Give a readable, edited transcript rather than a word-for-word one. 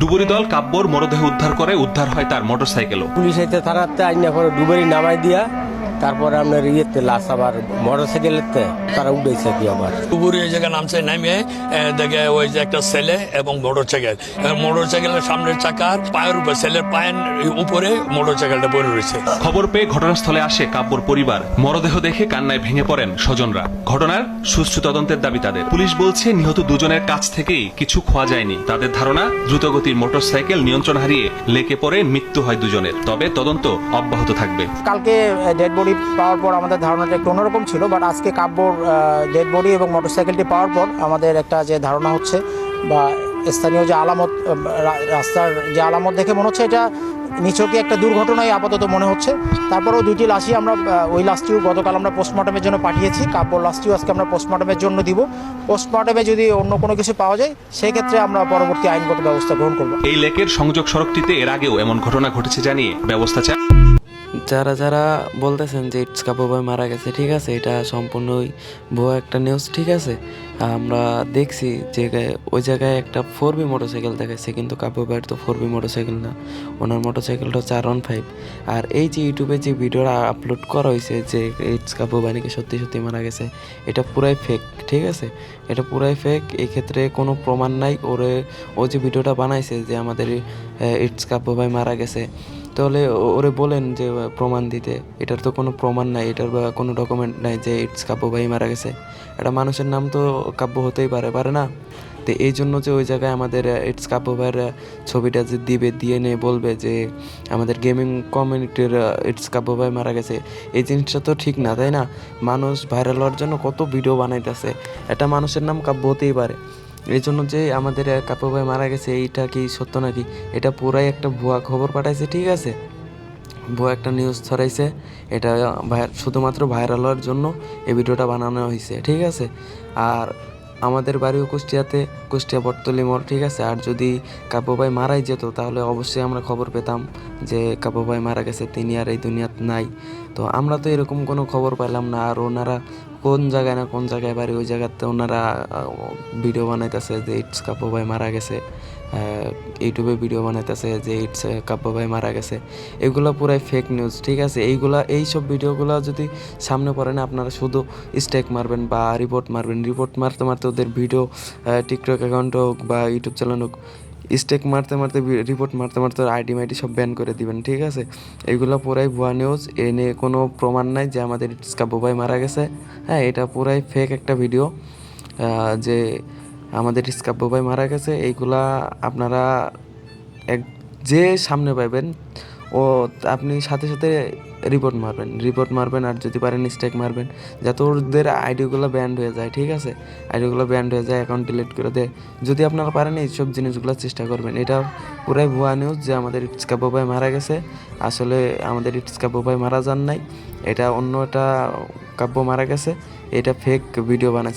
ডুবুরি দল কাব্যর মরদেহ উদ্ধার করে, উদ্ধার হয় তার মোটরসাইকেলও। পুলিশ এতে থানাতে আইনা করে ডুবুরি নামাই দিয়া তারপরে আপনার ইয়েতে লাশ আবার মোটরসাইকেলেতে তারা উঠেছে কি আবার ডুবুরি এই জায়গায় নামছে, নামিয়ে দেখে ওই যে একটা ছেলে এবং মোটরসাইকেলের সামনের চাকার পায়ের উপরে, ছেলের পায়ের উপরে মোটরসাইকেলটা পড়ে রয়েছে। খবর পেয়ে ঘটনাস্থলে আসে কাব্যর পরিবার। মরদেহ দেখে কান্নায় ভেঙে পড়েন স্বজনরা। ঘটনার সুষ্ঠু তদন্তের দাবি তাদের। পুলিশ বলছে নিহত দুজনের কাছ থেকেই কিছু খোয়া যায়নি। তাদের ধারণা দ্রুতগতির মোটরসাইকেল নিয়ন্ত্রণ হারিয়ে লেকে পড়ে মৃত্যু হয় দুজনের। তবে তদন্ত অব্যাহত থাকবে। কালকে ডেড বডি পাওয়ার পর আমাদের ধারণাটা একটু অন্যরকম ছিল, বাট আজকে কাব্যর ডেড বডি এবং মোটরসাইকেলটি পাওয়ার পর আমাদের একটা যে ধারণা হচ্ছে বা স্থানীয় যে আলামত, রাস্তার যে আলামত দেখে মনে হচ্ছে এটা নিছকই একটা দুর্ঘটনাই আপাতত মনে হচ্ছে। তারপরেও দুইটি লাশই আমরা, ওই লাশটিও গতকাল আমরা পোস্টমর্টমের জন্য পাঠিয়েছি। কাব্যর লাশটিও আজকে আমরা পোস্টমর্টমের জন্য দিব। পোস্টমর্টমে যদি অন্য কোনো কিছু পাওয়া যায় সেক্ষেত্রে আমরা পরবর্তী আইনগত ব্যবস্থা গ্রহণ করব। এই লেকের সংযোগ সড়কটিতে এর আগেও এমন ঘটনা ঘটেছে জানিয়ে ব্যবস্থা চায়। যারা বলতেছেন যে ইটস কাব্য ভাই মারা গেছে, ঠিক আছে, এটা সম্পূর্ণই ভুয়া একটা নিউজ। ঠিক আছে, আমরা দেখছি যে ওই জায়গায় একটা 4B মোটরসাইকেল দেখাচ্ছে, কিন্তু কাব্য ভাইয়ের তো 4B মোটরসাইকেল না, ওনার মোটরসাইকেলটা হচ্ছে R15। আর এই যে ইউটিউবে যে ভিডিওটা আপলোড করা হয়েছে যে ইটস কাব্য ভাই নাকি সত্যি সত্যি মারা গেছে, এটা পুরাই ফেক। ঠিক আছে, এটা পুরাই ফেক। এই ক্ষেত্রে কোনো প্রমাণ নাই। ও যে ভিডিওটা বানাইছে যে আমাদের ইটস কাব্য ভাই মারা গেছে, তাহলে ওরে বলেন যে প্রমাণ দিতে। এটার তো কোনো প্রমাণ নাই, এটার কোনো ডকুমেন্ট নাই যে ইটস কাব্য ভাই মারা গেছে। একটা মানুষের নাম তো কাব্য হতেই পারে না। তো এই জন্য যে ওই জায়গায় আমাদের ইটস কাব্য ভাইয়ের ছবিটা যে দিয়ে নিয়ে বলবে যে আমাদের গেমিং কমিউনিটির ইটস কাব্য ভাই মারা গেছে, এই জিনিসটা তো ঠিক না, তাই না? মানুষ ভাইরাল হওয়ার জন্য কত ভিডিও বানাইতেছে, একটা মানুষের নাম কাব্য হতেই পারে। এই জন্য যে আমাদের কাব্য ভাই মারা গেছে এইটা কি সত্য নাকি, এটা পুরাই একটা ভুয়া খবর পাঠাইছে। ঠিক আছে, ভুয়া একটা নিউজ ছড়াইছে। এটা শুধুমাত্র ভাইরাল হওয়ার জন্য এই ভিডিওটা বানানো হয়েছে। ঠিক আছে, আর আমাদের বাড়িও কুষ্টিয়া বটতলি মোড়। ঠিক আছে, আর যদি কাব্য ভাই মারাই যেত তাহলে অবশ্যই আমরা খবর পেতাম যে কাব্য ভাই মারা গেছে, তিনি আর এই দুনিয়াত নাই। তো আমরা তো এরকম কোনো খবর পেলাম না। আর ওনারা কোন জায়গায় বাড়ি, ওই জায়গাতে ওনারা ভিডিও বানাইতেছে যে ইটস কাব্য ভাই মারা গেছে, ইউটিউবে ভিডিও বানাইতেছে যে ইটস কাব্য ভাই মারা গেছে। এগুলো পুরাই ফেক নিউজ। ঠিক আছে, এইসব ভিডিওগুলো যদি সামনে পড়ে না, আপনারা শুধু স্ট্রাইক মারবেন বা রিপোর্ট মারতে ওদের ভিডিও টিকটক অ্যাকাউন্ট হোক বা ইউটিউব চ্যানেল হোক, স্ট্রাইক রিপোর্ট মারতে আইডি মাইডি সব ব্যান করে দিবেন। ঠিক আছে, এইগুলো পুরাই ভুয়া নিউজ। এ নিয়ে কোনো প্রমাণ নাই যে আমাদের ইটস কাব্য ভাই মারা গেছে। হ্যাঁ, এটা পুরাই ফেক একটা ভিডিও যে আমাদের ইটস কাব্য ভাই মারা গেছে। এইগুলা আপনারা যে সামনে পাইবেন আপনি সাথে সাথে রিপোর্ট মারবেন আর যদি পারেন স্ট্রাইক মারবেন, যাতে ওদের আইডিগুলো ব্যান্ড হয়ে যায়। ঠিক আছে, আইডিগুলো ব্যান্ড হয়ে যায়, অ্যাকাউন্ট ডিলিট করে দেয়। যদি আপনারা পারেন এইসব জিনিসগুলো চেষ্টা করবেন। এটা পুরাই ভুয়া নিউজ যে আমাদের ইটস কাব্য ভাই মারা গেছে। আসলে আমাদের ইটস কাব্য ভাই মারা যান নাই, এটা অন্য একটা কাব্য মারা গেছে। এটা ফেক ভিডিও বানাচ্ছে।